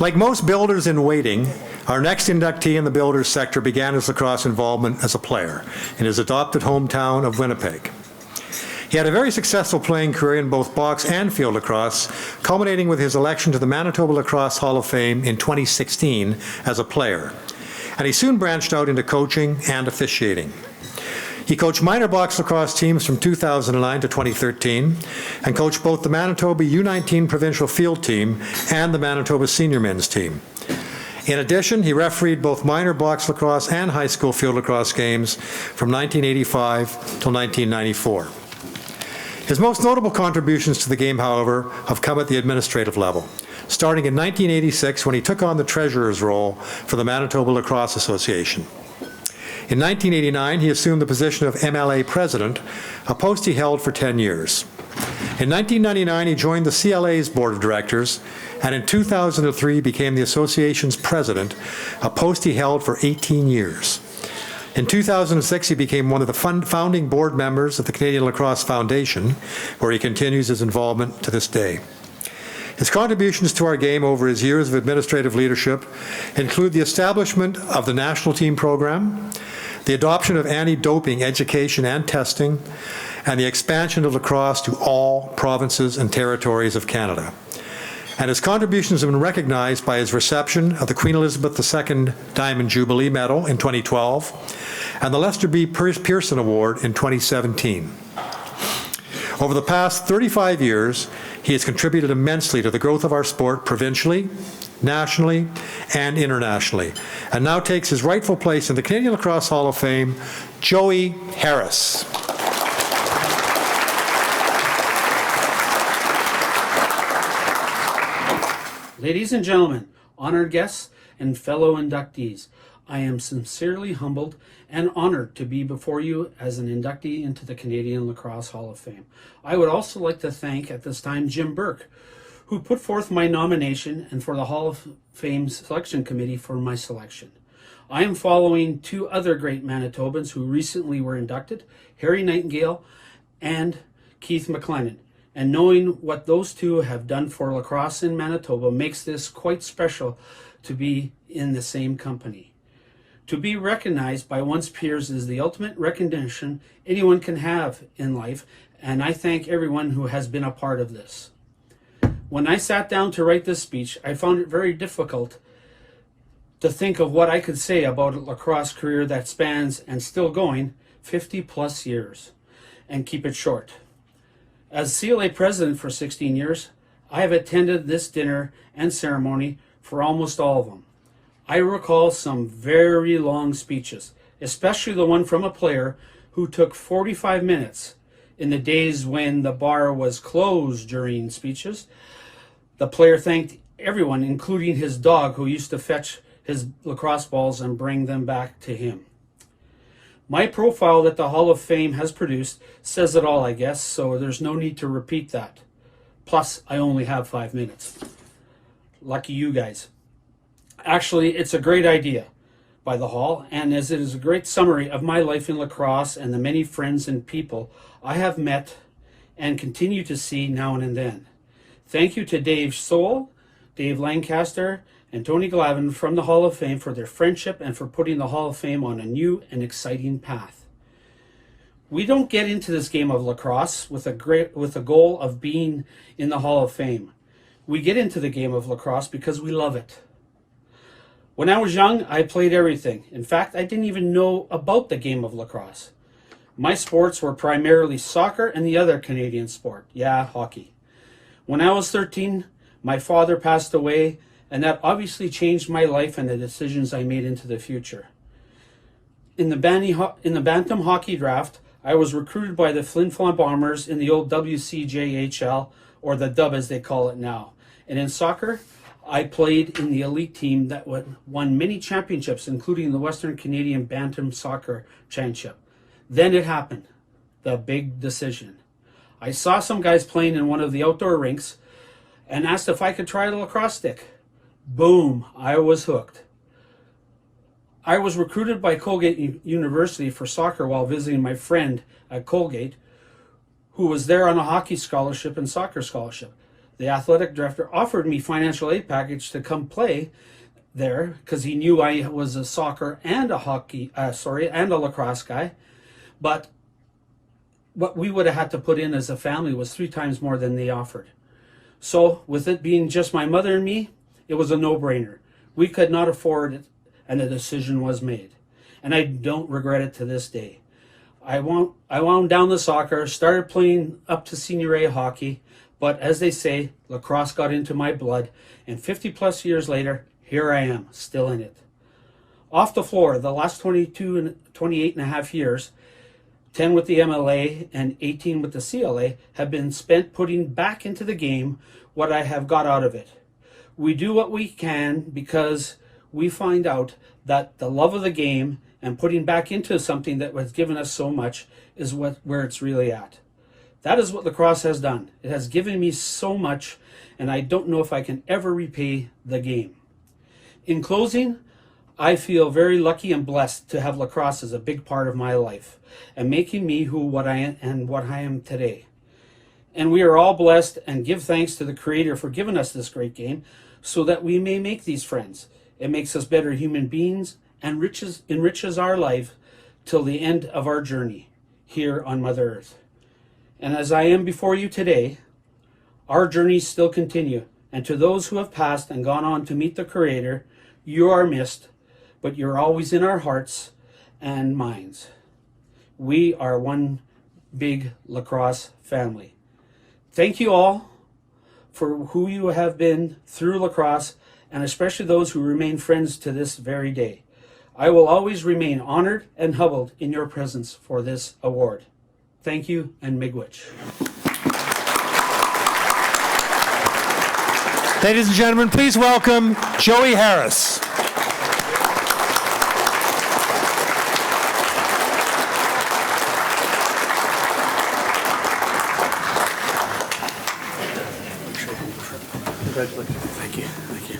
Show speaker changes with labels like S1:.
S1: Like most builders in waiting, our next inductee in the builders sector began his lacrosse involvement as a player in his adopted hometown of Winnipeg. He had a very successful playing career in both box and field lacrosse, culminating with his election to the Manitoba Lacrosse Hall of Fame in 2016 as a player. And he soon branched out into coaching and officiating. He coached minor box lacrosse teams from 2009 to 2013 and coached both the Manitoba U19 provincial field team and the Manitoba Senior men's team. In addition, he refereed both minor box lacrosse and high school field lacrosse games from 1985 till 1994. His most notable contributions to the game, however, have come at the administrative level, starting in 1986 when he took on the treasurer's role for the Manitoba Lacrosse Association. In 1989, he assumed the position of MLA president, a post he held for 10 years. In 1999, he joined the CLA's board of directors, and in 2003 became the association's president, a post he held for 18 years. In 2006, he became one of the founding board members of the Canadian Lacrosse Foundation, where he continues his involvement to this day. His contributions to our game over his years of administrative leadership include the establishment of the national team program, the adoption of anti-doping education and testing, and the expansion of lacrosse to all provinces and territories of Canada. And his contributions have been recognized by his reception of the Queen Elizabeth II Diamond Jubilee Medal in 2012 and the Lester B. Pearson Award in 2017. Over the past 35 years, he has contributed immensely to the growth of our sport provincially, nationally, and internationally, and now takes his rightful place in the Canadian Lacrosse Hall of Fame, Joey Harris.
S2: Ladies and gentlemen, honored guests, and fellow inductees, I am sincerely humbled and honored to be before you as an inductee into the Canadian Lacrosse Hall of Fame. I would also like to thank at this time Jim Burke, who put forth my nomination, and for the Hall of Fame selection committee for my selection. I am following two other great Manitobans who recently were inducted, Harry Nightingale and Keith McLennan. And knowing what those two have done for lacrosse in Manitoba makes this quite special to be in the same company. To be recognized by one's peers is the ultimate recognition anyone can have in life, and I thank everyone who has been a part of this. When I sat down to write this speech, I found it very difficult to think of what I could say about a lacrosse career that spans, and still going, 50 plus years, and keep it short. As CLA president for 16 years, I have attended this dinner and ceremony for almost all of them. I recall some very long speeches, especially the one from a player who took 45 minutes in the days when the bar was closed during speeches. The player thanked everyone, including his dog, who used to fetch his lacrosse balls and bring them back to him. My profile that the Hall of Fame has produced says it all, I guess, so there's no need to repeat that. Plus, I only have 5 minutes. Lucky you guys. Actually, it's a great idea by the Hall, and as it is a great summary of my life in lacrosse and the many friends and people I have met and continue to see now and then. Thank you to Dave Soul, Dave Lancaster, and Tony Glavin from the Hall of Fame for their friendship and for putting the Hall of Fame on a new and exciting path. We don't get into this game of lacrosse with a goal of being in the Hall of Fame. We get into the game of lacrosse because we love it. When I was young, I played everything. In fact, I didn't even know about the game of lacrosse. My sports were primarily soccer and the other Canadian sport, hockey. When I was 13, my father passed away, and that obviously changed my life and the decisions I made into the future. In the Bantam hockey draft, I was recruited by the Flin Flon Bombers in the old WCJHL, or the Dub as they call it now. And in soccer, I played in the elite team that won many championships, including the Western Canadian Bantam Soccer Championship. Then it happened, the big decision. I saw some guys playing in one of the outdoor rinks and asked if I could try the lacrosse stick. Boom, I was hooked. I was recruited by Colgate University for soccer while visiting my friend at Colgate, who was there on a hockey scholarship and soccer scholarship. The athletic director offered me financial aid package to come play there because he knew I was a soccer and a and a lacrosse guy. But what we would have had to put in as a family was 3 times more than they offered. So with it being just my mother and me, it was a no-brainer. We could not afford it, and the decision was made. And I don't regret it to this day. I wound down the soccer, started playing up to Senior A hockey, but as they say, lacrosse got into my blood, and 50 plus years later, here I am, still in it. Off the floor, the last 28 and a half years, 10 with the MLA and 18 with the CLA, have been spent putting back into the game what I have got out of it. We do what we can because we find out that the love of the game and putting back into something that has given us so much is where it's really at. That is what lacrosse has done. It has given me so much, and I don't know if I can ever repay the game. In closing, I feel very lucky and blessed to have lacrosse as a big part of my life and making me what I am today. And we are all blessed and give thanks to the Creator for giving us this great game so that we may make these friends. It makes us better human beings and enriches our life till the end of our journey here on Mother Earth. And as I am before you today, our journeys still continue. And to those who have passed and gone on to meet the Creator, you are missed, but you're always in our hearts and minds. We are one big lacrosse family. Thank you all for who you have been through lacrosse, and especially those who remain friends to this very day. I will always remain honored and humbled in your presence for this award. Thank you, and miigwech.
S1: Ladies and gentlemen, please welcome Joey Harris.
S2: Congratulations. Thank you. Thank you.